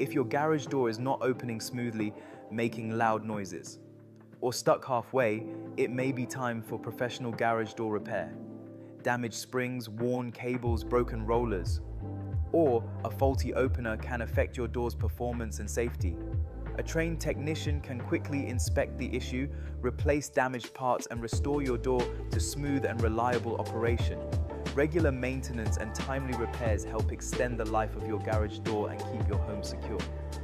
If your garage door is not opening smoothly, making loud noises, or stuck halfway, it may be time for professional garage door repair. Damaged springs, worn cables, broken rollers, or a faulty opener can affect your door's performance and safety. A trained technician can quickly inspect the issue, replace damaged parts, and restore your door to smooth and reliable operation. Regular maintenance and timely repairs help extend the life of your garage door and keep your home secure.